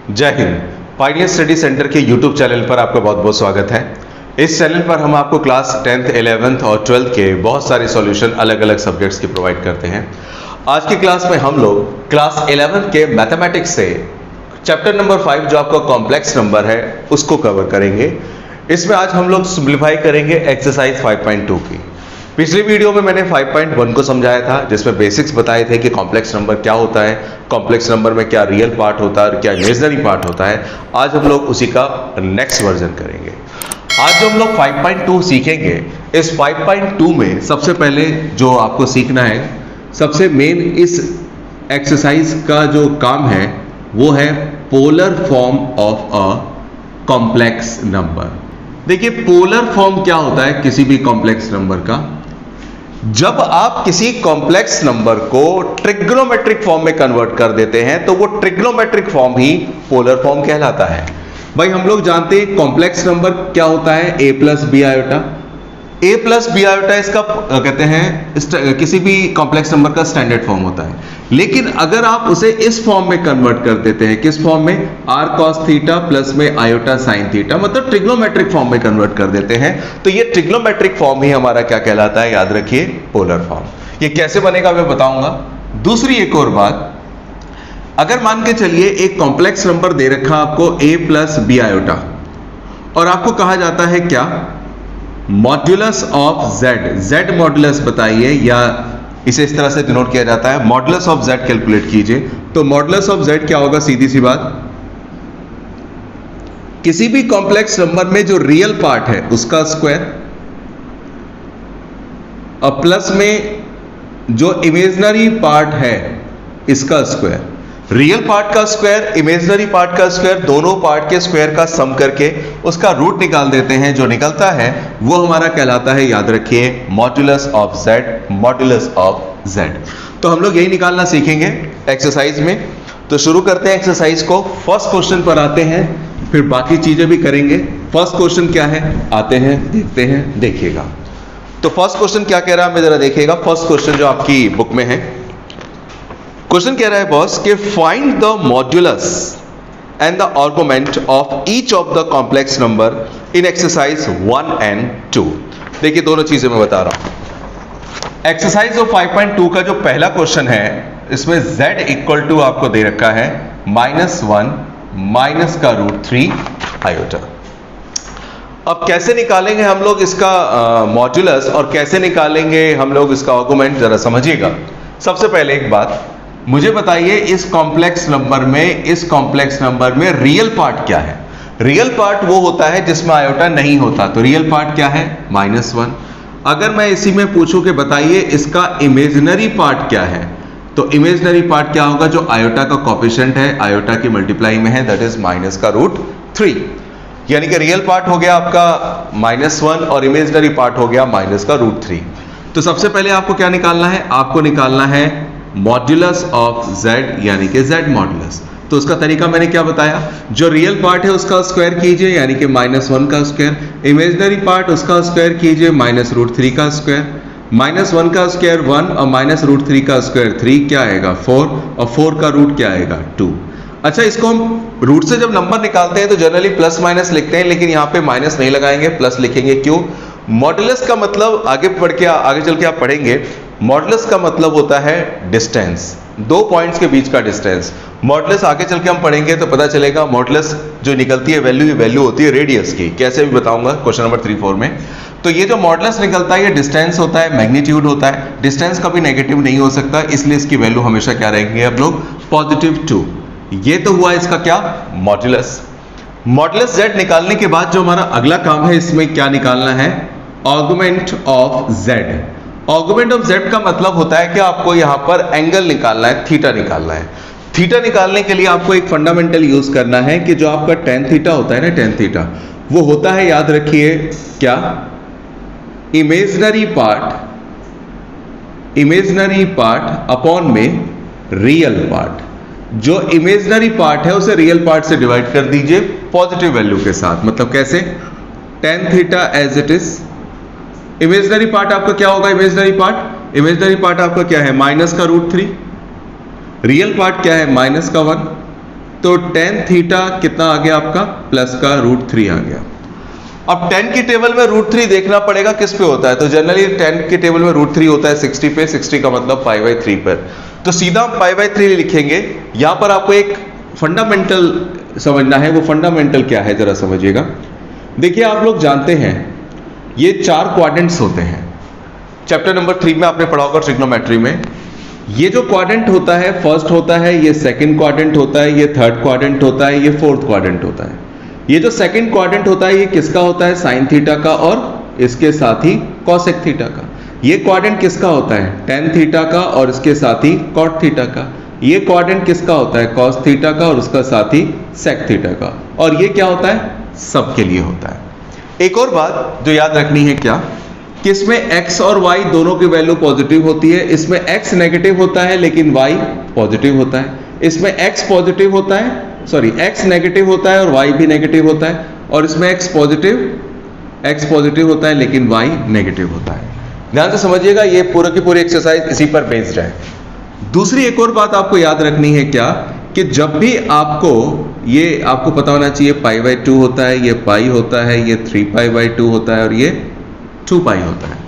जय Hind. Pioneer study centre के YouTube channel पर आपका बहुत बहुत स्वागत है। इस चैनल पर हम आपको क्लास 10th, 11th और 12th के बहुत सारे सॉल्यूशन अलग अलग सब्जेक्ट्स के प्रोवाइड करते हैं। आज की क्लास में हम लोग क्लास 11th के मैथमेटिक्स से चैप्टर नंबर 5 जो आपका कॉम्प्लेक्स नंबर है उसको कवर करेंगे। इसमें आज हम लोग सिंप्लीफाई करेंगे एक्सरसाइज 5.2 की। पिछली वीडियो में मैंने 5.1 को समझाया था जिसमें बेसिक्स बताए थे कि कॉम्प्लेक्स नंबर क्या होता है, कॉम्प्लेक्स नंबर में क्या रियल पार्ट होता है और क्या इमेजिनरी पार्ट होता है। आज हम लोग उसी का नेक्स्ट वर्जन करेंगे। आज जो हम लोग 5.2 सीखेंगे, इस 5.2 में सबसे पहले जो आपको सीखना है, सबसे मेन इस एक्सरसाइज का जो काम है वो है polar form of a complex number. देखिए पोलर फॉर्म क्या होता है किसी भी कॉम्प्लेक्स नंबर का। जब आप किसी कॉम्प्लेक्स नंबर को ट्रिग्नोमेट्रिक फॉर्म में कन्वर्ट कर देते हैं तो वो ट्रिग्नोमेट्रिक फॉर्म ही पोलर फॉर्म कहलाता है। भाई हम लोग जानते हैं कॉम्प्लेक्स नंबर क्या होता है, a plus B iota. a plus B iota इसका कहते हैं किसी भी कॉम्प्लेक्स नंबर का स्टैंडर्ड फॉर्म होता है। लेकिन अगर आप उसे इस फॉर्म में कन्वर्ट कर देते हैं, किस फॉर्म में, r cos थीटा प्लस में आयोटा साइन थीटा, मतलब ट्रिग्नोमेट्रिक फॉर्म में कन्वर्ट कर देते हैं, तो ये ट्रिग्नोमेट्रिक फॉर्म ही हमारा क्या कहलाता है, याद रखिए, पोलर फॉर्म। ये कैसे बनेगा मैं बताऊंगा। दूसरी एक और बात, अगर मान के चलिए एक कॉम्प्लेक्स नंबर दे रखा आपको a प्लस बी आयोटा और आपको कहा जाता है क्या, मॉड्यूलस ऑफ z मॉड्यूलस बताइए, या इसे इस तरह से डिनोट किया जाता है मॉड्यूलस ऑफ z कैलकुलेट कीजिए। तो मॉड्यूलस ऑफ z क्या होगा, सीधी सी बात, किसी भी कॉम्प्लेक्स नंबर में जो रियल पार्ट है उसका स्क्वायर और प्लस में जो इमेजिनरी पार्ट है इसका स्क्वायर। रियल पार्ट का स्क्वायर, इमेजिनरी पार्ट का स्क्वायर, दोनों पार्ट के स्क्वायर का सम करके उसका रूट निकाल देते हैं। जो निकलता है वो हमारा कहलाता है, याद रखिए, modulus of z, modulus of z। तो हम लोग यही निकालना सीखेंगे एक्सरसाइज में। तो शुरू करते हैं एक्सरसाइज को। फर्स्ट क्वेश्चन पर आते हैं, फिर बाकी चीजें भी करेंगे। फर्स्ट क्वेश्चन क्या है, आते हैं, देखते हैं, देखिएगा। तो फर्स्ट क्वेश्चन क्या कह रहा है, मैं जरा देखिएगा। फर्स्ट क्वेश्चन जो आपकी बुक में है, क्वेश्चन कह रहा है बॉस कि find the modulus and the argument of each of the complex number in exercise 1 and 2। देखिए दोनों चीजें मैं बता रहा हूं। एक्सरसाइज ऑफ 5.2 का जो पहला क्वेश्चन है, इसमें z इक्वल टू आपको दे रखा है -1 माइनस का √3 आयोटा। अब कैसे निकालेंगे हम लोग इसका मॉड्यूलस और कैसे निकालेंगे हम लोग इसका आर्गुमेंट, जरा समझिएगा। सबसे पहले एक बात मुझे बताइए, इस कॉम्प्लेक्स नंबर में रियल पार्ट क्या है। रियल पार्ट वो होता है जिसमें आयोटा नहीं होता, तो रियल पार्ट क्या है, -1। अगर मैं इसी में पूछूं कि बताइए इसका इमेजिनरी पार्ट क्या है, तो इमेजिनरी पार्ट क्या होगा, जो आयोटा का कोफिशिएंट है, आयोटा की मल्टीप्लाई में है, दैट इज माइनस का √3। यानी कि रियल पार्ट हो गया आपका -1 और इमेजिनरी पार्ट हो गया माइनस का √3। तो सबसे पहले आपको क्या निकालना है, आपको निकालना है मॉड्यूलस ऑफ z, यानी कि z मॉड्यूलस। तो उसका तरीका मैंने क्या बताया, जो रियल पार्ट है उसका स्क्वायर कीजिए, यानी कि -1 का स्क्वायर, इमेजिनरी पार्ट उसका स्क्वायर कीजिए, -√3 का स्क्वायर, -1 का स्क्वायर 1 और -√3 का स्क्वायर 3, क्या आएगा 4, और 4 का रूट क्या आएगा 2। अच्छा, इसको हम रूट से जब नंबर निकालते हैं तो जनरली प्लस माइनस लिखते हैं, लेकिन यहाँ पे माइनस नहीं लगाएंगे, प्लस लिखेंगे। क्यों, मॉड्यूलस का मतलब आगे चल के आप पढ़ेंगे, मॉड्यूलस का मतलब होता है डिस्टेंस, दो पॉइंट्स के बीच का डिस्टेंस। मॉड्यूलस आगे चल के हम पढ़ेंगे तो पता चलेगा, मॉड्यूलस जो निकलती है वैल्यू, ये वैल्यू होती है रेडियस की। कैसे भी बताऊंगा क्वेश्चन नंबर 3-4 में। तो ये जो मॉड्यूलस निकलता है ये डिस्टेंस होता है, मैग्नीट्यूड होता है। डिस्टेंस कभी नेगेटिव नहीं हो सकता, इसलिए इसकी वैल्यू हमेशा क्या रहेंगे हम लोग, +2। ये तो हुआ इसका क्या, मॉड्यूलस। मॉड्यूलस z निकालने के बाद जो हमारा अगला काम है, इसमें क्या निकालना है, argument of z। Argument of z का मतलब होता है कि आपको यहां पर एंगल निकालना है, थीटा निकालना है। थीटा निकालने के लिए आपको एक फंडामेंटल यूज करना है कि जो आपका tan थीटा होता है ना, tan थीटा, वो होता है, याद रखिए, क्या, इमेजिनरी पार्ट अपॉन में रियल पार्ट। जो इमेजिनरी पार्ट है उसे रियल पार्ट से डिवाइड कर दीजिए पॉजिटिव वैल्यू के साथ। मतलब कैसे, tan theta as it is, imaginary part आपका क्या होगा, इमेजिनरी पार्ट आपका क्या है, माइनस का √3, रियल पार्ट क्या है, -1। तो tan थीटा कितना आ गया आपका, प्लस का √3 आ गया। अब tan की टेबल में √3 देखना पड़ेगा किस पे होता है, तो जनरली tan की टेबल में √3 होता है 60 पे, 60 का मतलब π/3 पर, तो सीधा हम π/3 लिखेंगे। यहां पर आपको एक फंडामेंटल समझना है, वो फंडामेंटल क्या है जरा समझिएगा। देखिए आप लोग जानते हैं ये 4 क्वाड्रेंट्स होते हैं, चैप्टर नंबर 3 में आपने पढ़ा होगा ट्रिग्नोमेट्री में। ये जो क्वाड्रेंट होता है, फर्स्ट होता है, ये सेकंड क्वाड्रेंट होता है, ये थर्ड क्वाड्रेंट होता है, ये फोर्थ क्वाड्रेंट होता है। ये जो सेकंड क्वाड्रेंट होता है ये किसका होता है, साइन थीटा का और इसके साथ ही कॉसेक थीटा का। ये क्वाड्रेंट किसका होता है, टेन थीटा का और इसके साथ ही कॉट थीटा का। ये क्वाड्रेंट किसका होता है, कॉस थीटा का और उसका साथ ही सेक थीटा का। और ये क्या होता है, सबके लिए होता है। एक और बात जो याद रखनी है क्या, कि इसमें x और y दोनों की वैल्यू पॉजिटिव होती है। इसमें x नेगेटिव होता है लेकिन y पॉजिटिव होता है। इसमें x पॉजिटिव होता है, सॉरी x नेगेटिव होता है और y भी नेगेटिव होता है। और इसमें x पॉजिटिव होता है लेकिन y नेगेटिव होता है। ध्यान से समझिएगा, ये पूरा की पूरी एक्सरसाइज इसी पर बेस्ड है। दूसरी एक और बात आपको याद रखनी है क्या, कि जब भी आपको पता होना चाहिए π/2 होता है, ये पाई होता है, ये 3π/2 होता है और ये 2π होता है।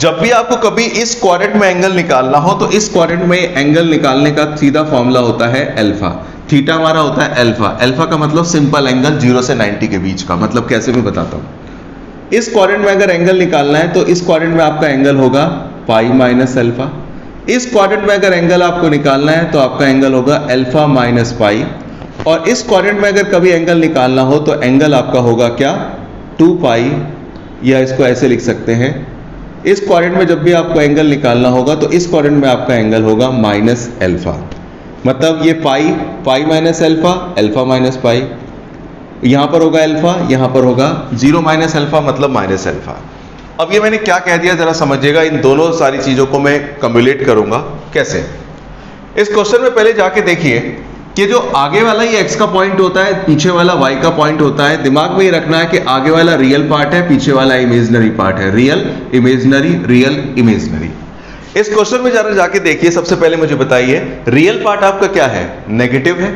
जब भी आपको कभी इस क्वाड्रेंट में एंगल निकालना हो तो इस क्वाड्रेंट में एंगल निकालने का सीधा फॉर्मूला होता है अल्फा। थीटा हमारा होता है अल्फा। अल्फा का मतलब सिंपल एंगल 0 से 90 के बीच का, मतलब कैसे भी बताता हूं। इस क्वाड्रेंट में अगर एंगल निकालना है तो इस क्वाड्रेंट में आपका एंगल होगा पाई माइनस अल्फा। इस क्वाड्रेंट में अगर एंगल आपको निकालना है तो आपका एंगल होगा अल्फा माइनस पाई। और इस क्वाड्रेंट में अगर कभी एंगल निकालना हो तो एंगल आपका होगा क्या, 2π, या इसको ऐसे लिख सकते हैं। इस क्वाड्रेंट में जब भी आपको एंगल निकालना होगा तो इस क्वाड्रेंट में आपका एंगल होगा माइनस अल्फा। मतलब ये pi minus alpha, alpha minus pi, यहां पर होगा अल्फा, यहां पर होगा 0 माइनस अल्फा मतलब माइनस अल्फा। अब ये मैंने क्या कह दिया जरा समझिएगा, इन दोनों सारी चीजों को मैं कम्युलेट करूंगा कैसे। इस क्वेश्चन में पहले जाके देखिए कि जो आगे वाला ये x का पॉइंट होता है, पीछे वाला y का पॉइंट होता है। दिमाग में ये रखना है कि आगे वाला रियल पार्ट है, पीछे वाला इमेजिनरी पार्ट है। Real imaginary, real imaginary. इस क्वेश्चन में जरा जाके देखिए, सबसे पहले मुझे बताइए रियल पार्ट आपका क्या है, नेगेटिव है।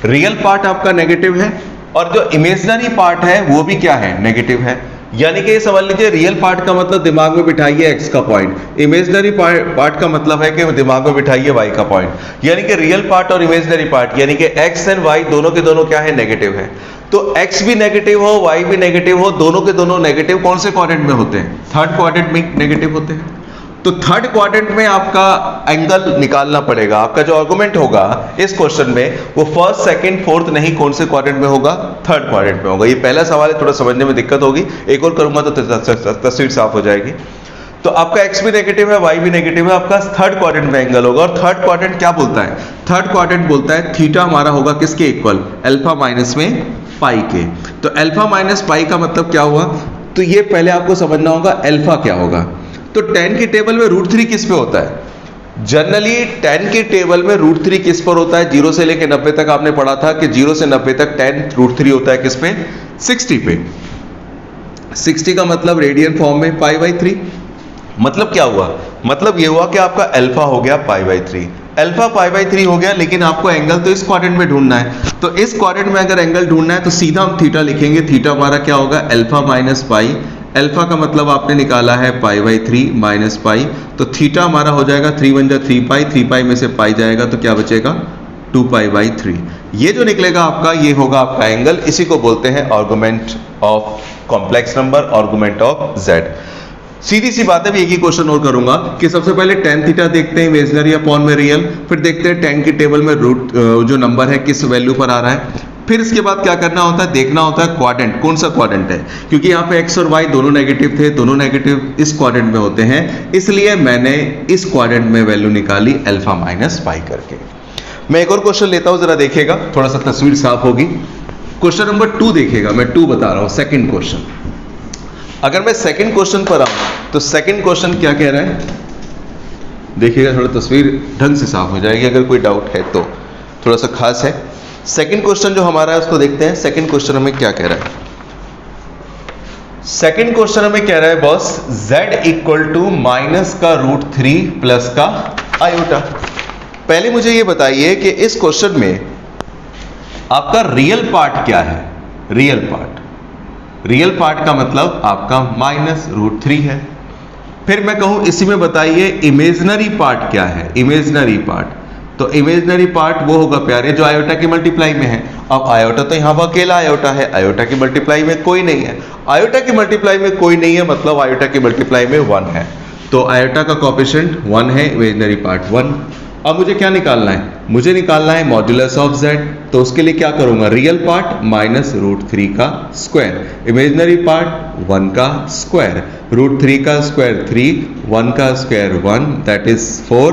रियल पार्ट आपका नेगेटिव है और जो इमेजिनरी पार्ट है वो भी क्या है, नेगेटिव है। यानी कि ये समझ लीजिए रियल पार्ट का मतलब दिमाग में बिठाइए x का पॉइंट, इमेजिनरी पार्ट का मतलब है कि दिमाग में बिठाइए y का पॉइंट। यानी कि रियल पार्ट और इमेजिनरी पार्ट यानी कि x एंड y दोनों के दोनों क्या है, नेगेटिव है। तो x भी नेगेटिव हो, y भी नेगेटिव हो, दोनों के दोनों नेगेटिव कौन से क्वाड्रेंट में होते हैं, थर्ड क्वाड्रेंट में नेगेटिव होते हैं। तो थर्ड क्वाड्रेंट में आपका एंगल निकालना पड़ेगा। आपका जो आर्गुमेंट होगा इस क्वेश्चन में वो फर्स्ट सेकंड फोर्थ नहीं, कौन से क्वाड्रेंट में होगा, थर्ड क्वाड्रेंट में होगा। ये पहला सवाल है, थोड़ा समझने में दिक्कत होगी, एक और करूंगा तो तस्वीर साफ हो जाएगी। तो आपका x भी नेगेटिव है, y भी नेगेटिव है, आपका थर्ड क्वाड्रेंट में एंगल होगा। और थर्ड क्वाड्रेंट क्या बोलता है, थर्ड क्वाड्रेंट बोलता है थीटा हमारा होगा किसके इक्वल, अल्फा माइनस में पाई के। तो अल्फा माइनस पाई का मतलब क्या हुआ, तो ये पहले आपको समझना होगा अल्फा क्या होगा। तो tan की टेबल में √3 किस पे होता है, जनरली tan की टेबल में √3 किस पर होता है, 0 से लेकर 90 तक आपने पढ़ा था कि 0 से 90 तक tan √3 होता है किस पे, 60 पे। 60 का मतलब रेडियन फॉर्म में π/3। मतलब क्या हुआ, मतलब ये हुआ कि आपका अल्फा हो गया π/3, अल्फा π/3 हो गया। लेकिन आपको एंगल तो इस क्वाड्रेंट में ढूंढना है, तो इस क्वाड्रेंट में अगर एंगल ढूंढना है तो सीधा हम थीटा लिखेंगे। थीटा हमारा क्या होगा, अल्फा माइनस पाई। अल्फा का मतलब आपने निकाला है π/3 माइनस पाई, तो थीटा हमारा हो जाएगा 3 × 3π, 3π में से पाई जाएगा तो क्या बचेगा, 2π/3। ये जो निकलेगा आपका, ये होगा आपका एंगल। इसी को बोलते हैं argument of complex number, argument of z। सीधी सी बात है, एक ही क्वेश्चन और करूंगा कि सबसे पहले tan थीटा देखते हैं इमेजिनरी अपॉन में रियल, फिर देखते हैं tan की टेबल में रूट जो नंबर है किस वैल्यू पर आ रहा है। फिर इसके बाद क्या करना होता है, देखना होता है क्वाड्रेंट, कौन सा क्वाड्रेंट है, क्योंकि यहाँ पे x और y दोनों नेगेटिव थे, दोनों नेगेटिव इस क्वाड्रेंट में होते हैं, इसलिए मैंने इस क्वाड्रेंट में वैल्यू निकाली अल्फा माइनस पाई करके। मैं एक और क्वेश्चन लेता हूं, जरा देखिएगा, थोड़ा सा तस्वीर साफ होगी। क्वेश्चन नंबर 2 देखिएगा, मैं 2 बता रहा हूं, सेकंड क्वेश्चन। अगर मैं सेकंड क्वेश्चन पर आऊं तो सेकंड क्वेश्चन क्या कह रहा है, देखिएगा, थोड़ा तस्वीर ढंग से साफ हो जाएगी। अगर कोई डाउट है तो थोड़ा सा खास है। सेकंड क्वेश्चन जो हमारा है उसको देखते हैं। सेकंड क्वेश्चन हमें क्या कह रहा है, सेकंड क्वेश्चन हमें कह रहा है boss z equal to minus का √3 प्लस का आयोटा। पहले मुझे ये बताइए कि इस क्वेश्चन में आपका रियल पार्ट क्या है? रियल पार्ट का मतलब आपका -√3 है। फिर मैं कहूं इसी में बताइए इमेजिनरी पार्ट क्या है? इमेजिनरी पार्ट, तो इमेजिनरी पार्ट वो होगा प्यारे जो आयोटा की मल्टीप्लाई में है। अब आयोटा तो यहाँ पर अकेला आयोटा है, आयोटा की मल्टीप्लाई में कोई नहीं है। आयोटा की मल्टीप्लाई में कोई नहीं है मतलब आयोटा की मल्टीप्लाई में 1 है, तो आयोटा का कोएफिशिएंट 1 है, इमेजिनरी पार्ट 1। अब मुझे क्या निकालना है? मुझे निकालना है मॉड्यूलस ऑफ z। तो उसके लिए क्या करूंगा? रियल पार्ट -√3 का स्क्वायर, इमेजिनरी पार्ट 1 का स्क्वायर, √3 का स्क्वायर 3, 1 का स्क्वायर 1, दैट इज 4।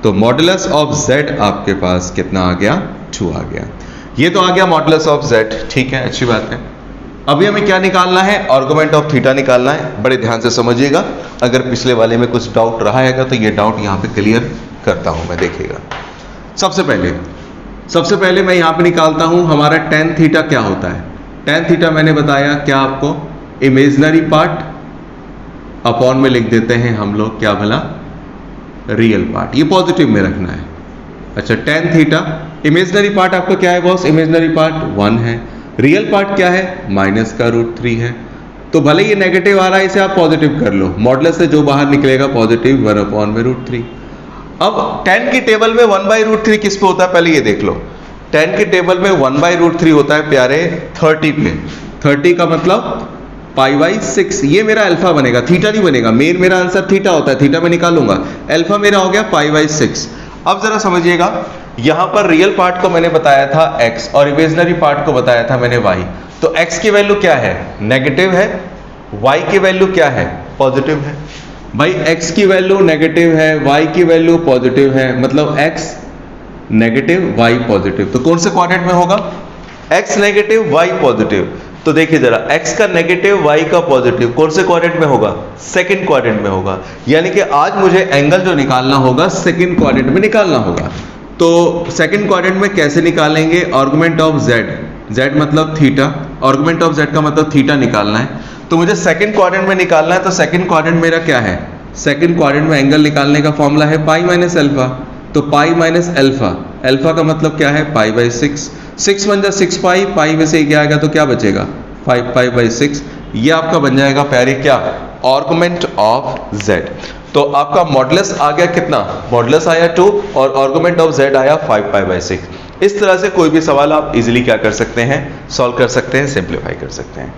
तो मॉड्यूलस ऑफ z आपके पास कितना आ गया? 2 आ गया। ये तो आ गया मॉड्यूलस ऑफ z, ठीक है, अच्छी बात है। अभी हमें क्या निकालना है? आर्गुमेंट ऑफ थीटा निकालना है। बड़े ध्यान से समझिएगा, अगर पिछले वाले में कुछ डाउट रहा है तो ये डाउट यहाँ पे क्लियर करता हूं मैं, देखिएगा। सबसे पहले मैं यहाँ पे निकालता हूं हमारा tan थीटा क्या होता है। tan थीटा मैंने बताया क्या आपको? इमेजिनरी पार्ट अपॉन में लिख देते हैं हम लोग क्या भला? Real part. ये पॉजिटिव में रखना है। अच्छा, tan थीटा इमेजिनरी पार्ट आपका क्या है बॉस? इमेजिनरी पार्ट 1 है। रियल पार्ट क्या है? -√3 है। तो भले ये नेगेटिव आ रहा है, इसे आप पॉजिटिव कर लो। मॉडुलस से जो बाहर निकलेगा पॉजिटिव 1/√3। अब tan की टेबल में 1/√3 किस पे होता है? पहले ये देख लो। tan की टेबल में 1/√3 होता है प्यारे 30 पे। 30 का मतलब π/6। ये मेरा अल्फा बनेगा, थीटा नहीं बनेगा। मेरा आंसर थीटा होता है, थीटा में निकालूंगा। अल्फा मेरा हो गया π/6। अब जरा समझिएगा, यहां पर रियल पार्ट को मैंने बताया था x और इमेजिनरी पार्ट को बताया था मैंने y। तो x की वैल्यू क्या है? नेगेटिव है। y की वैल्यू क्या है? पॉजिटिव है। भाई x की वैल्यू नेगेटिव है, y की वैल्यू पॉजिटिव है, मतलब x नेगेटिव y पॉजिटिव। तो कौन से क्वाड्रेंट में होगा? x negative y positive. तो देखिए जरा, x का नेगेटिव y का पॉजिटिव कौन से क्वाड्रेंट में होगा? सेकंड क्वाड्रेंट में होगा। यानी कि आज मुझे एंगल जो निकालना होगा सेकंड क्वाड्रेंट में निकालना होगा। तो सेकंड क्वाड्रेंट में कैसे निकालेंगे? आर्गुमेंट ऑफ z मतलब थीटा, आर्गुमेंट ऑफ z का मतलब थीटा निकालना है। तो मुझे सेकंड क्वाड्रेंट में निकालना है। तो सेकंड क्वाड्रेंट मेरा क्या है? सेकंड क्वाड्रेंट में एंगल निकालने का फॉर्मूला है π-α। तो π-α, अल्फा का मतलब क्या है? π/6। 6 बन जा 6π, पाई में से क्या आएगा तो क्या बचेगा? 5π/6। ये आपका बन जाएगा प्यारे क्या? Argument of z। तो आपका मॉडुलस आ गया कितना? मॉडुलस आया 2 और आर्गुमेंट ऑफ z आया 5π/6। इस तरह से कोई भी सवाल आप इजीली क्या कर सकते हैं? सॉल्व कर सकते हैं, सिंप्लीफाई कर सकते हैं।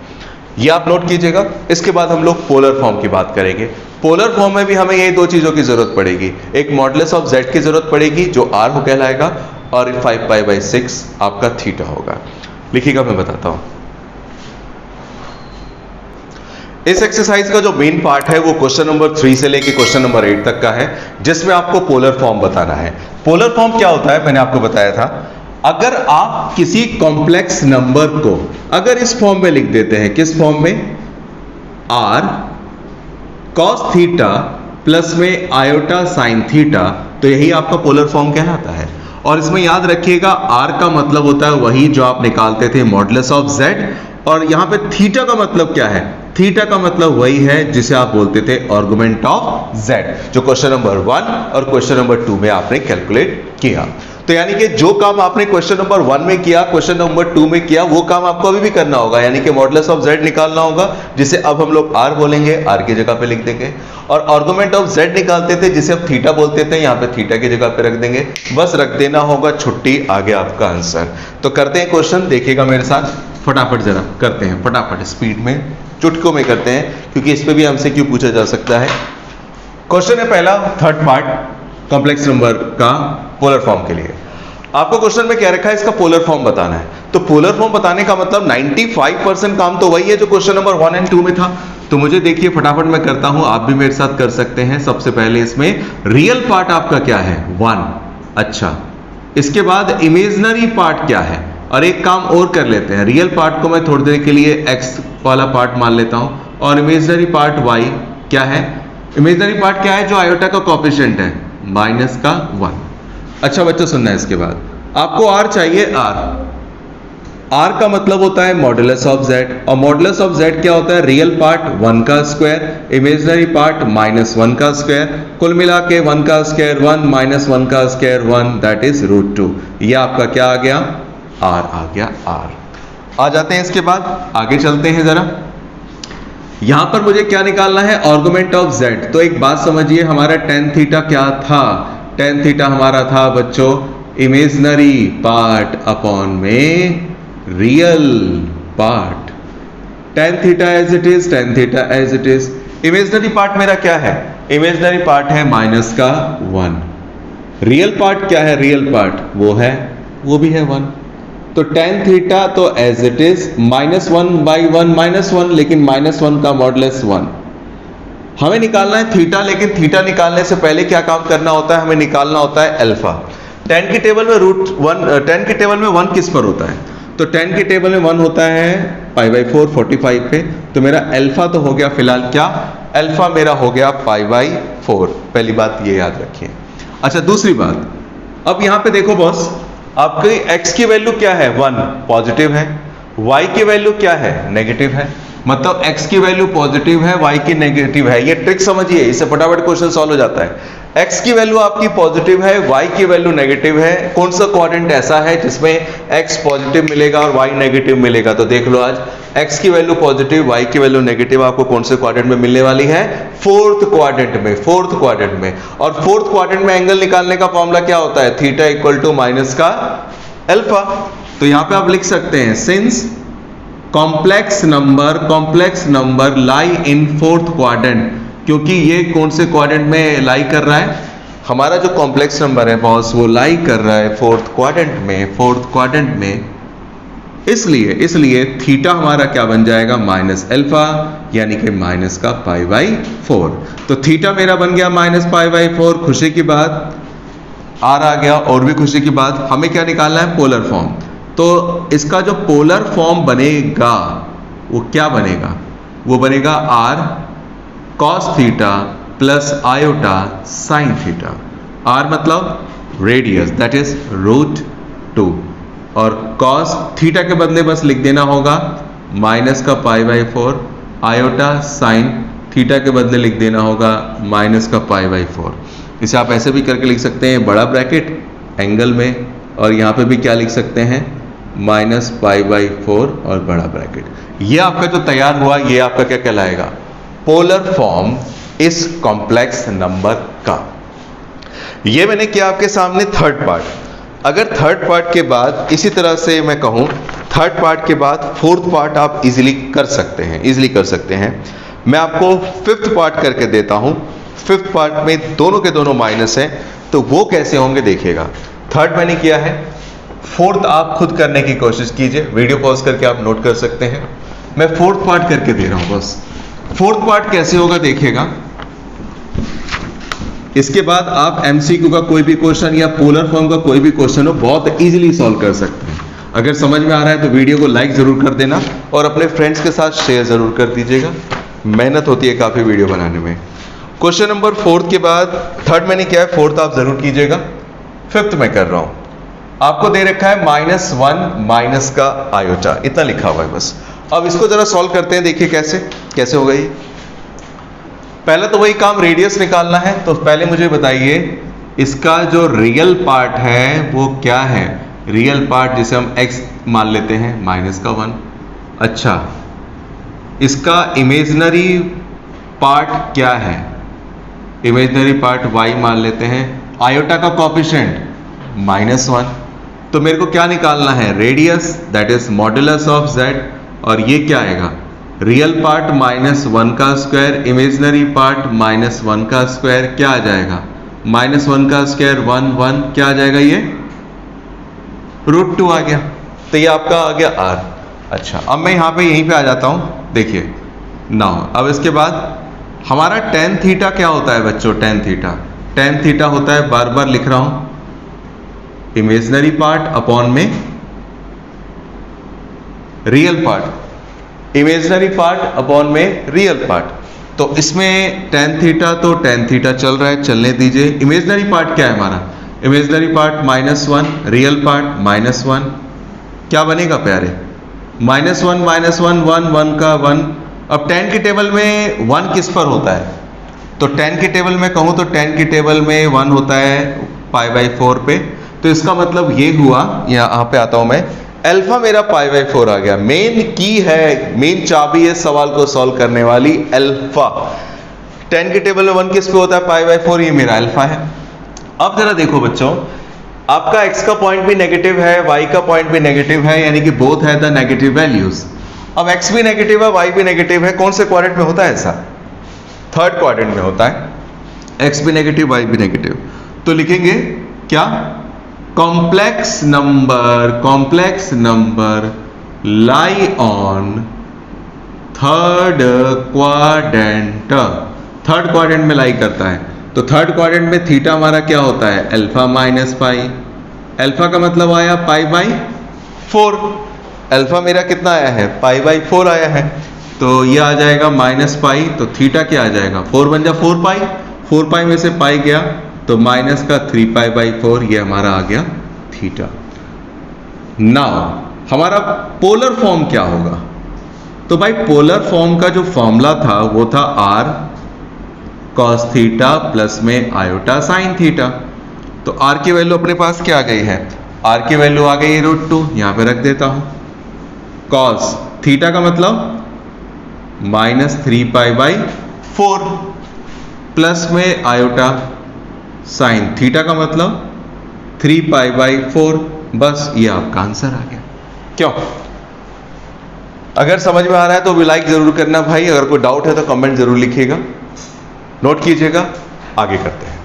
ये आप नोट कीजिएगा। इसके बाद हम लोग पोलर फॉर्म की बात करेंगे। पोलर फॉर्म में भी हमें यही दो चीजों की जरूरत पड़ेगी। एक मॉडुलस ऑफ z की जरूरत पड़ेगी जो r हो कहलाएगा, और 5π/6 आपका थीटा होगा। लिखिएगा, मैं बताता हूं। इस एक्सरसाइज का जो मेन पार्ट है वो क्वेश्चन नंबर 3 से लेके क्वेश्चन नंबर 8 तक का है, जिसमें आपको पोलर फॉर्म बताना है। पोलर फॉर्म क्या होता है? मैंने आपको बताया था, अगर आप किसी कॉम्प्लेक्स नंबर को अगर इस फॉर्म में लिख देते हैं, किस फॉर्म में? r cos थीटा प्लस में आयोटा साइन थीटा, तो यही आपका पोलर फॉर्म कहलाता है। और इसमें याद रखिएगा, r का मतलब होता है वही जो आप निकालते थे मॉडुलस ऑफ z, और यहां पे थीटा का मतलब क्या है? थीटा का मतलब वही है जिसे आप बोलते थे आर्गुमेंट ऑफ z, जो क्वेश्चन नंबर 1 और क्वेश्चन नंबर 2 में आपने कैलकुलेट किया। तो यानी कि जो काम आपने क्वेश्चन नंबर 1 में किया, क्वेश्चन नंबर 2 में किया, वो काम आपको अभी भी करना होगा। यानी कि मॉडुलस ऑफ z निकालना होगा, जिसे अब हम लोग r बोलेंगे, r की जगह पे लिख देंगे। और आर्गुमेंट ऑफ z निकालते थे जिसे अब थीटा बोलते थे, यहाँ पे थीटा की जगह पे रख देंगे। बस रख देना होगा, छुट्टी, आगे आपका आंसर। तो करते हैं क्वेश्चन, देखिएगा मेरे साथ फटाफट, जरा करते हैं फटाफट, स्पीड में, चुटकियों में करते हैं, क्योंकि इस पे भी हमसे क्यों पूछा जा सकता है। क्वेश्चन है पहला, थर्ड पार्ट, कॉम्प्लेक्स नंबर का पोलर फॉर्म के लिए। आपको क्वेश्चन में क्या रखा है? इसका पोलर फॉर्म बताना है। तो पोलर फॉर्म बताने का मतलब 95% काम तो वही है जो क्वेश्चन नंबर 1 और 2 में था। तो मुझे देखिए फटाफट मैं करता हूं, आप भी मेरे साथ कर सकते हैं। सबसे पहले इसमें रियल पार्ट आपका क्या है? 1। अच्छा, इसके बाद इमेजिनरी पार्ट क्या है? और एक काम और कर लेते हैं, रियल पार्ट को मैं थोड़ी देर के लिए x वाला पार्ट मान लेता हूं, और इमेजिनरी पार्ट y क्या है? इमेजिनरी पार्ट क्या है? जो आयोटा का कोएफिशिएंट है, -1। अच्छा बच्चों, सुनना है इसके बाद, आपको r चाहिए। r का मतलब होता है मॉडुलस ऑफ z, और मॉडुलस ऑफ z क्या होता है? रियल पार्ट 1 का स्क्वायर, इमेजिनरी पार्ट -1 का स्क्वायर, कुल मिला के 1 का स्क्वायर 1, -1 का स्क्वायर 1, दैट इज √2। ये आपका क्या आ गया? आर आ गया आर। आ जाते हैं इसके बाद आगे चलते हैं जरा। यहां पर मुझे क्या निकालना है, आर्गुमेंट ऑफ z। तो एक बात समझिए, हमारा tan थीटा क्या था, tan थीटा हमारा था बच्चों इमेजनरी पार्ट अपॉन में real part. tan theta as it is, tan theta as it is. Imaginary part मेरा क्या है, इमेजनरी पार्ट है माइनस का 1। रियल पार्ट क्या है, रियल पार्ट वो भी है 1। तो tan थीटा तो एज इट इज -1/1 -1, लेकिन -1 का मॉडुलस 1। हमें निकालना है थीटा, लेकिन थीटा निकालने से पहले क्या काम करना होता है, हमें निकालना होता है अल्फा। tan की टेबल में tan की टेबल में 1 किस पर होता है, तो tan की टेबल में 1 होता है π/4 45 पे। तो मेरा अल्फा तो हो गया फिलहाल क्या, अल्फा मेरा हो गया π/4। पहली बात ये याद रखिए। अच्छा दूसरी बात, अब यहां पे देखो बॉस, आपकी x की वैल्यू क्या है 1 पॉजिटिव है, y की वैल्यू क्या है नेगेटिव है। मतलब x की वैल्यू पॉजिटिव है, y की नेगेटिव है। ये ट्रिक समझिए, इससे फटाफट क्वेश्चन सॉल्व हो जाता है। x की वैल्यू आपकी पॉजिटिव है, y की वैल्यू नेगेटिव है। कौन सा क्वाड्रेंट ऐसा है जिसमें x पॉजिटिव मिलेगा और y नेगेटिव मिलेगा, तो देख लो आज x की वैल्यू पॉजिटिव, y की वैल्यू नेगेटिव आपको कौन से क्वाड्रेंट में मिलने वाली है, फोर्थ क्वाड्रेंट में, फोर्थ क्वाड्रेंट में। और फोर्थ क्वाड्रेंट में एंगल निकालने का फॉर्मूला क्या होता है, थीटा इक्वल टू माइनस का अल्फा। तो यहां पे आप लिख सकते हैं since complex number lie in fourth quadrant, क्योंकि ये कौन से क्वाड्रेंट में लाई कर रहा है, हमारा जो कॉम्प्लेक्स नंबर है बॉस वो लाई कर रहा है फोर्थ क्वाड्रेंट में। इसलिए थीटा हमारा क्या बन जाएगा माइनस अल्फा, यानी कि माइनस का π/4। तो थीटा मेरा बन गया माइनस π/4। खुशी की बात आर आ गया, और भी खुशी की बात, हमें क्या निकालना है पोलर फॉर्म। तो इसका जो पोलर फॉर्म बनेगा वो क्या बनेगा, वो बनेगा R cos theta plus iota sine theta. R मतलब रेडियस दैट इज √2, और कॉस थीटा के बदले बस लिख देना होगा माइनस का π/4, आयोटा साइन थीटा के बदले लिख देना होगा माइनस का π/4। इसे आप ऐसे भी करके लिख सकते हैं बड़ा ब्रैकेट एंगल में, और यहाँ पे भी क्या लिख सकते हैं माइनस π/4 और बड़ा ब्रैकेट। ये आपका जो तैयार हुआ ये आपका क्या कहलाएगा, पोलर फॉर्म इस कॉम्प्लेक्स नंबर का। ये मैंने किया आपके सामने थर्ड पार्ट। अगर थर्ड पार्ट के बाद इसी तरह से मैं कहूँ, थर्ड पार्ट के बाद फोर्थ पार्ट आप इजीली कर सकते हैं। मैं आपको फिफ्थ पार्ट करके देता हूँ। फिफ्थ पार्ट में दोनों के दोनों माइनस हैं, तो वो कैसे होंगे देखिएगा। थर्ड मैंने किया है, फोर्थ आप खुद करने की कोशिश कीजिए, वीडियो पॉज करके आप नोट कर सकते हैं। मैं फोर्थ पार्ट करके दे रहा हूं बस। फोर्थ पार्ट कैसे होगा देखिएगा। इसके बाद आप एमसीक्यू का कोई भी क्वेश्चन या पोलर फॉर्म का कोई भी क्वेश्चन हो बहुत इजीली सॉल्व कर सकते हैं। अगर समझ में आ रहा है तो वीडियो को लाइक जरूर कर देना और अपने फ्रेंड्स के साथ शेयर जरूर कर दीजिएगा। मेहनत होती है काफी वीडियो बनाने में। क्वेश्चन नंबर फोर्थ के बाद थर्ड मैंने किया है, फोर्थ आप जरूर कीजिएगा। फिफ्थ मैं कर रहा हूं, आपको दे रखा है -1 माइनस का आयोटा, इतना लिखा हुआ है बस। अब इसको जरा सॉल्व करते हैं, देखिए कैसे होगा ये। पहले तो वही काम रेडियस निकालना है, तो पहले मुझे बताइए इसका जो रियल पार्ट है वो क्या है। रियल पार्ट जिसे हम x मान लेते हैं -1। अच्छा, इसका इमेजिनरी पार्ट क्या है, इमेजिनरी पार्ट y मान लेते हैं। आयोटा का कोएफिशिएंट -1, तो मेरे को क्या निकालना है radius that is modulus of z, और ये क्या आएगा रियल पार्ट -1 का स्क्वायर, इमेजिनरी पार्ट -1 का स्क्वायर, क्या आ जाएगा -1 का स्क्वायर 1 क्या आ जाएगा ये √2 आ गया। तो ये आपका आ गया r। अच्छा, अब मैं यहां पे यहीं पे आ जाता हूं, देखिए नाउ अब इसके बाद हमारा tan थीटा क्या होता है बच्चों, tan थीटा होता है, बार बार लिख रहा हूं, इमेजिनरी पार्ट अपॉन में real part, imaginary part upon में रियल पार्ट। तो इसमें tan थीटा, तो tan थीटा चल रहा है, चलने दीजिए। इमेजिनरी पार्ट क्या है हमारा, इमेजिनरी पार्ट -1, रियल पार्ट -1, क्या बनेगा प्यारे -1 1 का 1। अब tan की टेबल में 1 किस पर होता है, तो tan की टेबल में कहूं तो tan की टेबल में 1 होता है π/4 पे। तो इसका मतलब ये हुआ, यहाँ पे आता हूं मैं, अल्फा मेरा पाई बाई 4 आ गया। मेन की है, मेन चाबी है सवाल को सॉल्व करने वाली अल्फा। 10 के टेबल में 1 किस पे होता है? पाई बाई 4, ये मेरा अल्फा है। अब जरा देखो बच्चों, आपका x का पॉइंट भी नेगेटिव है, y का पॉइंट भी नेगेटिव है, यानी कि बोथ है द नेगेटिव वैल्यूज। अब x भी नेगेटिव है, y भी नेगेटिव है, कौन से क्वाड्रेंट में होता है ऐसा? थर्ड क्वाड्रेंट में होता है। x भी नेगेटिव, y भी नेगेटिव, तो लिखेंगे क्या? Complex number lie on third quadrant. Third quadrant में लाई करता है, तो थर्ड क्वाड्रेंट में थीटा हमारा क्या होता है? Alpha minus pi. अल्फा का मतलब आया पाई बाई 4। अल्फा मेरा कितना आया है? पाई बाई 4 आया है, तो ये आ जाएगा माइनस पाई, तो थीटा क्या आ जाएगा? 4 बन जा 4 पाई, 4 पाई में से पाई गया तो माइनस का 3 पाई बाई 4, ये हमारा आ गया थीटा। नाउ हमारा पोलर फॉर्म क्या होगा? तो भाई पोलर फॉर्म का जो फॉर्मूला था वो था r cos थीटा प्लस में आयोटा साइन थीटा। तो r की वैल्यू अपने पास क्या आ गई है? r की वैल्यू आ गई है √2, यहां पे रख देता हूं। cos थीटा का मतलब माइनस 3 पाई बाई 4 प्लस में आयोटा साइन थीटा का मतलब 3 पाई बाई 4। बस ये आपका आंसर आ गया। क्यों? अगर समझ में आ रहा है तो भी लाइक जरूर करना भाई, अगर कोई डाउट है तो कमेंट जरूर लिखिएगा, नोट कीजिएगा। आगे करते हैं,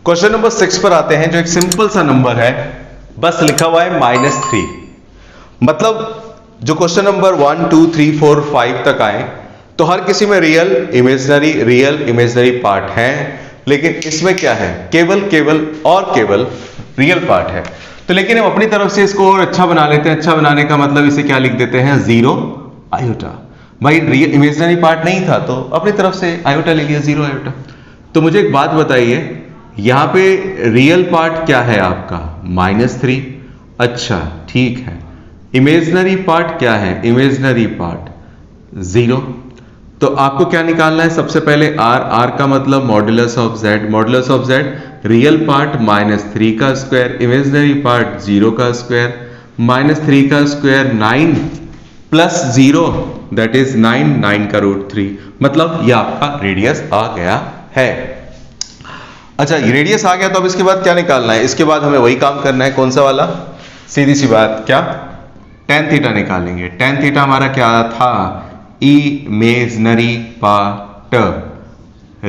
क्वेश्चन नंबर 6 पर आते हैं, जो एक सिंपल सा नंबर है, बस लिखा हुआ है -3। मतलब जो क्वेश्चन नंबर 1 2 3 4 5 तक आए तो हर किसी में रियल इमेजनरी पार्ट है, लेकिन इसमें क्या है? केवल रियल पार्ट है। तो लेकिन हम अपनी तरफ से इसको और अच्छा बना लेते हैं। अच्छा बनाने का मतलब इसे क्या लिख देते हैं? 0 आयोटा। भाई रियल इमेजनरी पार्ट नहीं था तो अपनी तरफ से आयोटा ले लिया, 0 आयोटा। तो मुझे एक बात बताइए, यहां पे रियल पार्ट क्या है आपका? -3। अच्छा ठीक है। इमेजनरी पार्ट क्या है? Imaginary part 0। तो आपको क्या निकालना है? सबसे पहले r का मतलब modulus of z, real part -3 का स्क्वायर, इमेजनरी पार्ट 0 का स्क्वायर, -3 का स्क्वायर 9 प्लस 0 दैट इज 9 का √3, मतलब ये आपका रेडियस आ गया है। अच्छा ये रेडियस आ गया, तो अब इसके बाद क्या निकालना है? इसके बाद हमें वही काम करना है, कौन सा वाला? सीधी सी बात, क्या? tan थीटा निकालेंगे। tan थीटा हमारा क्या था? Imaginary part,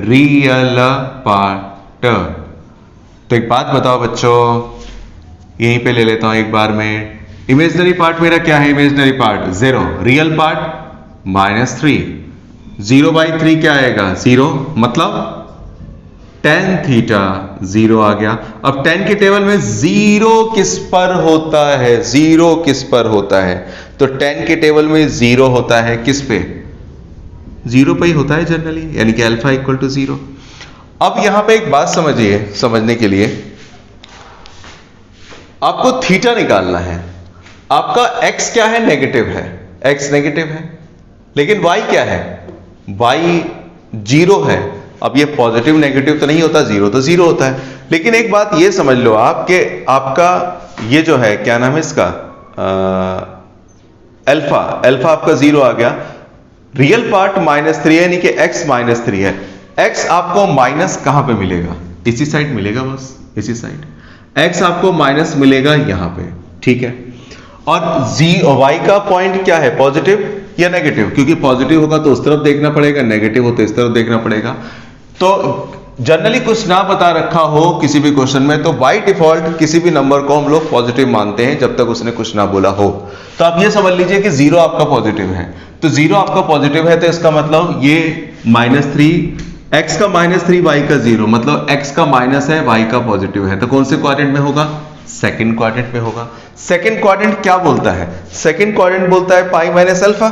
real part. तो एक बात बताओ बच्चों, यहीं पे ले लेता हूं एक बार में। इमेजनरी पार्ट मेरा क्या है? इमेजनरी पार्ट 0, रियल पार्ट -3, 0/3 क्या आएगा? 0, मतलब tan थीटा 0 आ गया। अब tan के टेबल में 0 किस पर होता है? 0 किस पर होता है? तो tan के टेबल में 0 होता है किस पे? 0 पे ही होता है जनरली, यानी कि अल्फा इक्वल टू 0। अब यहां पे एक बात समझिए, समझने के लिए आपको थीटा निकालना है। आपका x क्या है? नेगेटिव है, x नेगेटिव है, लेकिन y क्या है? y 0 है। अब ये पॉजिटिव नेगेटिव तो नहीं होता, 0 तो 0 होता है। लेकिन एक बात ये समझ लो आपके, आपका ये जो है क्या नाम है इसका, अल्फा आपका 0 आ गया। रियल पार्ट -3 है, यानी कि x -3 है। x आपको माइनस कहां पे मिलेगा? इसी साइड मिलेगा, बस इसी साइड x आपको माइनस मिलेगा यहां पे, ठीक है। और y का पॉइंट क्या है? पॉजिटिव या नेगेटिव? क्योंकि पॉजिटिव होगा तो उस तरफ देखना पड़ेगा, नेगेटिव हो तो इस तरफ देखना पड़ेगा। तो जनरली कुछ ना बता रखा हो किसी भी क्वेश्चन में तो बाय डिफॉल्ट किसी भी नंबर को हम लोग पॉजिटिव मानते हैं जब तक उसने कुछ ना बोला हो। तो आप ये समझ लीजिए कि 0 आपका पॉजिटिव है, तो 0 आपका पॉजिटिव है, तो इसका मतलब ये -3, x का -3 y का 0, मतलब x का माइनस है, y का पॉजिटिव है। तो कौन से क्वाड्रेंट में होगा? सेकंड क्वाड्रेंट में होगा। सेकंड क्वाड्रेंट क्या बोलता है? सेकंड क्वाड्रेंट बोलता है पाई माइनस अल्फा।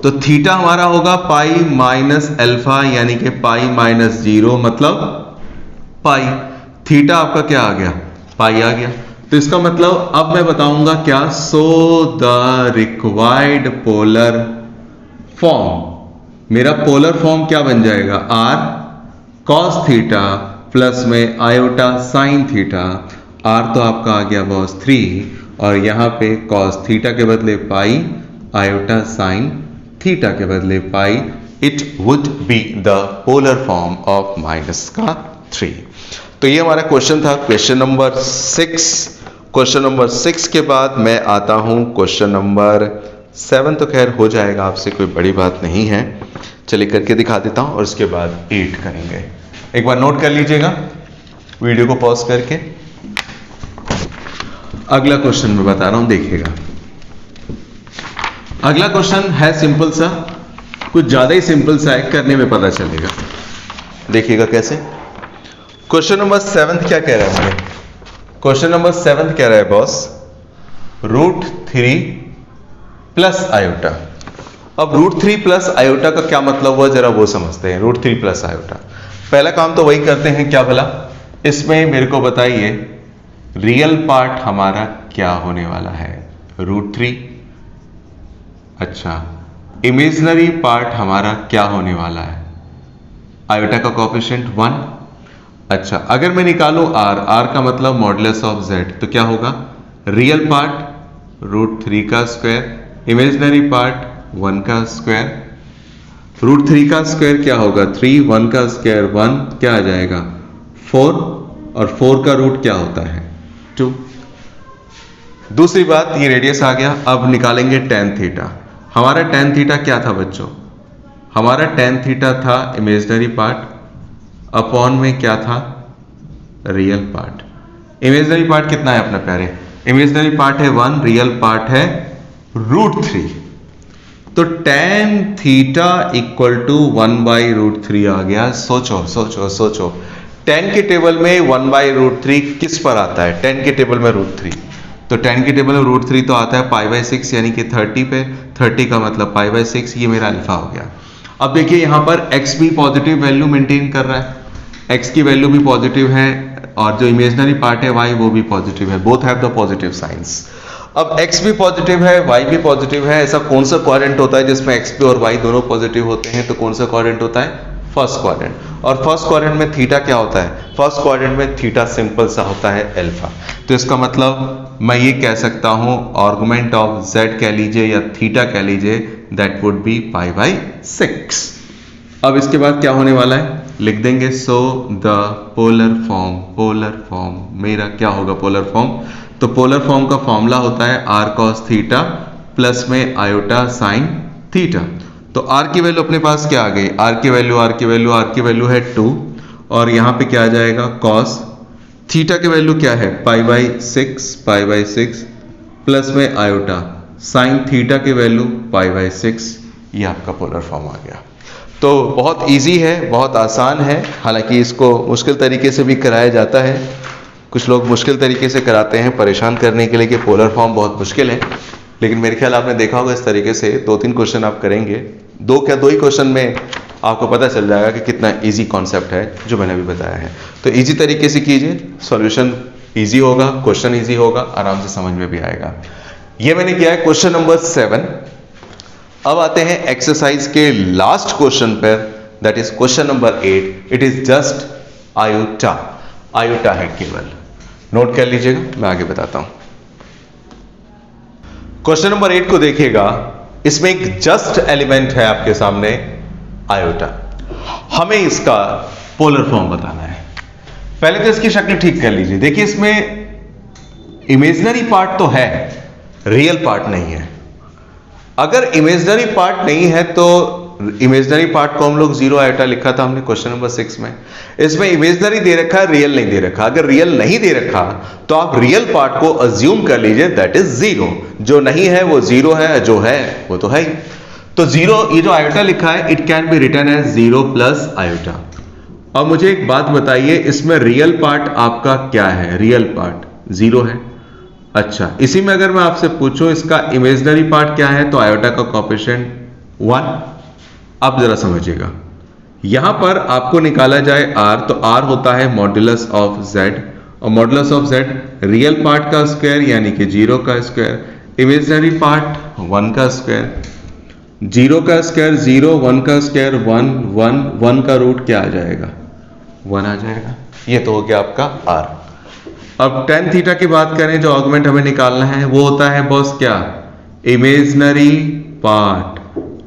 तो थीटा हमारा होगा पाई माइनस अल्फा, यानी कि पाई -0, मतलब पाई। थीटा आपका क्या आ गया? पाई आ गया। तो इसका मतलब अब मैं बताऊंगा क्या? So the required polar form, मेरा पोलर फॉर्म क्या बन जाएगा? r cos थीटा प्लस में आयोटा साइन थीटा। आर तो आपका आ गया बॉस 3 और यहाँ पे कॉस थीटा के बदले पाई आयोटा साइन थीटा के बदले pi, it would be the polar form of minus का 3। तो ये हमारा क्वेश्चन था, क्वेश्चन नंबर 6। क्वेश्चन नंबर 6 के बाद मैं आता हूं क्वेश्चन नंबर 7। तो खैर हो जाएगा आपसे, कोई बड़ी बात नहीं है। चलिए करके दिखा देता हूं और उसके बाद 8 करेंगे। एक बार नोट कर लीजिएगा वीडियो को पॉज करके। अगला क्वेश्चन मैं बता रहा हूं, देखिएगा। अगला क्वेश्चन है सिंपल सा, कुछ ज्यादा ही सिंपल सा है, करने में पता चलेगा। देखिएगा कैसे। क्वेश्चन नंबर 7 क्या कह रहा है हमें? क्वेश्चन नंबर 7 कह रहा है बॉस √3 प्लस आयोटा। अब √3 प्लस आयोटा का क्या मतलब हुआ, जरा वो समझते हैं। √3 प्लस आयोटा, पहला काम तो वही करते हैं, क्या भला? इसमें मेरे को बताइए रियल पार्ट हमारा क्या होने वाला है? √3। अच्छा, इमेजिनरी पार्ट हमारा क्या होने वाला है? आयोटा का कोएफिशिएंट 1। अच्छा, अगर मैं निकालूं r का मतलब मॉडुलस ऑफ z, तो क्या होगा? रियल पार्ट √3 का स्क्वायर, इमेजिनरी पार्ट 1 का स्क्वायर। √3 का स्क्वायर क्या होगा? 3, 1 का स्क्वायर 1, क्या आ जाएगा? 4, और 4 का रूट क्या होता है? 2। दूसरी बात, ये रेडियस आ गया। अब निकालेंगे tan थीटा। हमारा tan थीटा क्या था बच्चों? हमारा tan थीटा था इमेजिनरी पार्ट अपॉन में क्या था? Real part. इमेजिनरी पार्ट कितना है अपना प्यारे? इमेजिनरी पार्ट है 1, रियल पार्ट है √3। तो tan थीटा इक्वल टू 1/√3 आ गया। सोचो सोचो सोचो, tan के टेबल में 1/√3 किस पर आता है? tan के टेबल में √3, तो tan के टेबल में √3 तो आता है π/6 यानी कि 30 पे। 30 का मतलब π/6, ये मेरा अल्फा हो गया। अब देखिए यहां पर x भी पॉजिटिव वैल्यू मेंटेन कर रहा है, x की वैल्यू भी पॉजिटिव है, और जो इमेजिनरी पार्ट है y वो भी पॉजिटिव है। Both have the positive science. अब x भी पॉजिटिव है, y भी पॉजिटिव है। ऐसा कौन सा क्वाड्रेंट होता है जिसमें x भी और y दोनों पॉजिटिव होते हैं? तो कौन सा क्वाड्रेंट होता है? First quadrant. और फर्स्ट क्वाड्रेंट में थीटा क्या होता है? फर्स्ट क्वाड्रेंट में थीटा सिंपल सा होता है अल्फा। तो इसका मतलब मैं ये कह सकता हूं आर्गुमेंट ऑफ z कह लीजिए या थीटा कह लीजिए, दैट वुड बी π/6। अब इसके बाद क्या होने वाला है? लिख देंगे सो द पोलर फॉर्म मेरा क्या होगा? Polar form. तो पोलर फॉर्म का फॉर्मूला होता है r cos थीटा प्लस में आयोटा साइन थीटा। तो r की वैल्यू अपने पास क्या आ गई? r की वैल्यू है 2, और यहाँ पे क्या आ जाएगा? cos थीटा की वैल्यू क्या है? π/6 प्लस में आयोटा साइन थीटा की वैल्यू π/6। ये आपका पोलर फॉर्म आ गया। तो बहुत इजी है, बहुत आसान है। हालांकि इसको मुश्किल तरीके से भी कराया जाता है। कुछ लोग मुश्किल तरीके से कराते हैं परेशान करने के लिए कि पोलर फॉर्म बहुत मुश्किल है, लेकिन मेरे ख्याल आपने देखा होगा इस तरीके से 2-3 क्वेश्चन आप करेंगे, दो ही क्वेश्चन में आपको पता चल जाएगा कि कितना इजी कॉन्सेप्ट है जो मैंने अभी बताया है। तो इजी तरीके से कीजिए, सॉल्यूशन इजी होगा, क्वेश्चन इजी होगा, आराम से समझ में भी आएगा। ये मैंने किया है क्वेश्चन नंबर 7। अब आते हैं एक्सरसाइज के लास्ट क्वेश्चन पर, that is question number 8। It is just iota, iota है केवल। नोट कर लीजिएगा, मैं आगे बताता हूं। क्वेश्चन नंबर 8 को देखिएगा, इसमें एक जस्ट एलिमेंट है आपके सामने आयोटा। हमें इसका पोलर फॉर्म बताना है। पहले तो इसकी शक्ल ठीक कर लीजिए। देखिए इसमें इमेजिनरी पार्ट तो है, रियल पार्ट नहीं है। अगर इमेजिनरी पार्ट नहीं है तो इमेजिनरी पार्ट को हम लोग 0 आयोटा लिखा था हमने क्वेश्चन नंबर 6 में। इसमें इमेजिनरी दे रखा है, रियल नहीं दे रखा। अगर रियल नहीं दे रखा तो आप रियल पार्ट को अज्यूम कर लीजिए, दैट इज 0। जो नहीं है वो 0 है, जो है वो तो है ही। तो 0, ये जो आयोटा लिखा है, it can be written as 0 plus iota. अब मुझे एक बात बताइए, इसमें रियल पार्ट आपका क्या है? रियल पार्ट 0 है। अच्छा, इसी में अगर मैं आपसे पूछूं इसका इमेजिनरी पार्ट क्या है, तो आयोटा का कोएफिशिएंट 1। अब जरा समझिएगा, यहां पर आपको निकाला जाए r, तो r होता है मॉडुलस ऑफ z, और modulus of z real part का स्क्वायर यानी कि 0 का स्क्वायर, इमेजिनरी पार्ट 1 का स्क्वायर। 0 का स्क्वायर 0, 1 का स्क्वायर 1, 1 का रूट क्या आ जाएगा? 1 आ जाएगा। ये तो हो गया आपका r। अब tan थीटा की बात करें, जो ऑगमेंट हमें निकालना है वो होता है बॉस क्या, इमेजिनरी पार्ट,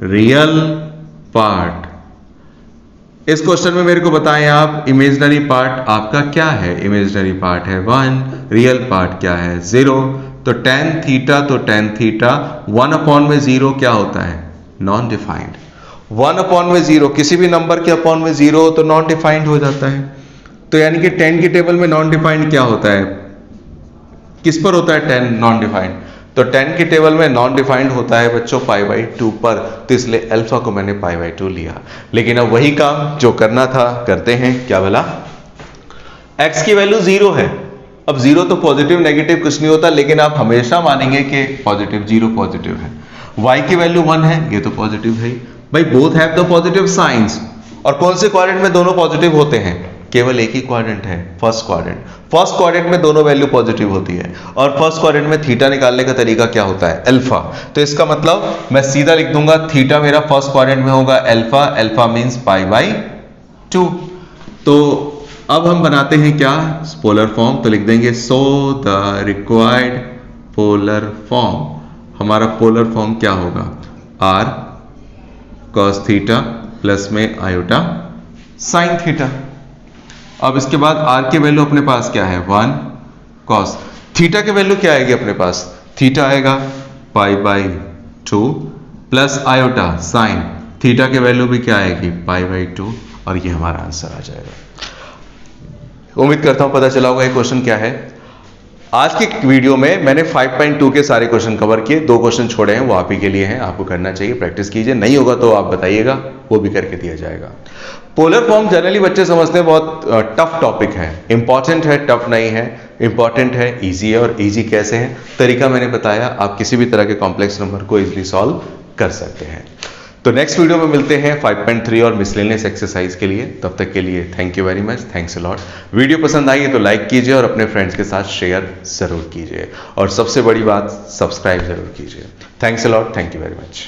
रियल पार्ट। इस क्वेश्चन में मेरे को बताएं आप, इमेजिनरी पार्ट आपका क्या है, इमेजिनरी पार्ट है 1, रियल पार्ट क्या है 0। तो tan थीटा, तो tan थीटा 1/0 क्या होता है, नॉन डिफाइंड। 1/0 किसी भी नंबर के अपॉन में 0 हो तो नॉन डिफाइंड हो जाता है। तो यानी कि 10 की टेबल में नॉन डिफाइंड क्या होता है, किस पर होता है 10 नॉन डिफाइंड, तो 10 की टेबल में नॉन डिफाइंड होता है बच्चों π/2 पर, तो इसलिए अल्फा को मैंने π/2 लिया। लेकिन अब वही काम जो करना था करते हैं, क्या बोला, x की वैल्यू 0 है। अब 0 तो पॉजिटिव नेगेटिव कुछ नहीं होता, लेकिन आप हमेशा मानेंगे कि पॉजिटिव, 0 पॉजिटिव है। y की वैल्यू 1 है, ये तो पॉजिटिव है ही भाई, both have the positive science. और कौन से क्वाड्रेंट में दोनों पॉजिटिव होते हैं, केवल एक ही क्वाड्रेंट है, फर्स्ट क्वाड्रेंट। फर्स्ट क्वाड्रेंट में दोनों वैल्यू पॉजिटिव होती है, और फर्स्ट क्वाड्रेंट में थीटा निकालने का तरीका क्या होता है, अल्फा। तो इसका मतलब मैं सीधा लिख दूंगा, थीटा मेरा फर्स्ट क्वाड्रेंट में होगा अल्फा, अल्फा मींस π/2। तो अब हम बनाते हैं क्या, पोलर फॉर्म। तो लिख देंगे so the required polar form, हमारा पोलर फॉर्म क्या होगा, r cos थीटा प्लस में आयोटा sin थीटा। अब इसके बाद r की वैल्यू अपने पास क्या है 1 cos, थीटा की वैल्यू क्या आएगी अपने पास, थीटा आएगा π/2 प्लस आयोटा sin, थीटा की वैल्यू भी क्या आएगी π/2, और ये हमारा आंसर आ जाएगा। उम्मीद करता हूं पता चला होगा ये क्वेश्चन क्या है। आज के वीडियो में मैंने 5.2 के सारे क्वेश्चन कवर किए, 2 क्वेश्चन छोड़े हैं, वो आप ही के लिए हैं, आपको करना चाहिए, प्रैक्टिस कीजिए, नहीं होगा तो आप बताइएगा, वो भी करके दिया जाएगा। पोलर फॉर्म जनरली बच्चे समझते हैं बहुत टफ टॉपिक है, इंपॉर्टेंट है, टफ नहीं है, इंपॉर्टेंट है, इजी है। और इजी कैसे है, तरीका मैंने बताया, आप किसी भी तरह के कॉम्प्लेक्स नंबर को इजीली सॉल्व कर सकते हैं। तो नेक्स्ट वीडियो में मिलते हैं 5.3 और मिसलेनियस एक्सरसाइज के लिए। तब तक के लिए thank you very much, thanks a lot. Video पसंद आई है तो लाइक कीजिए और अपने फ्रेंड्स के साथ शेयर जरूर कीजिए, और सबसे बड़ी बात सब्सक्राइब जरूर कीजिए। Thanks a lot, thank you very much.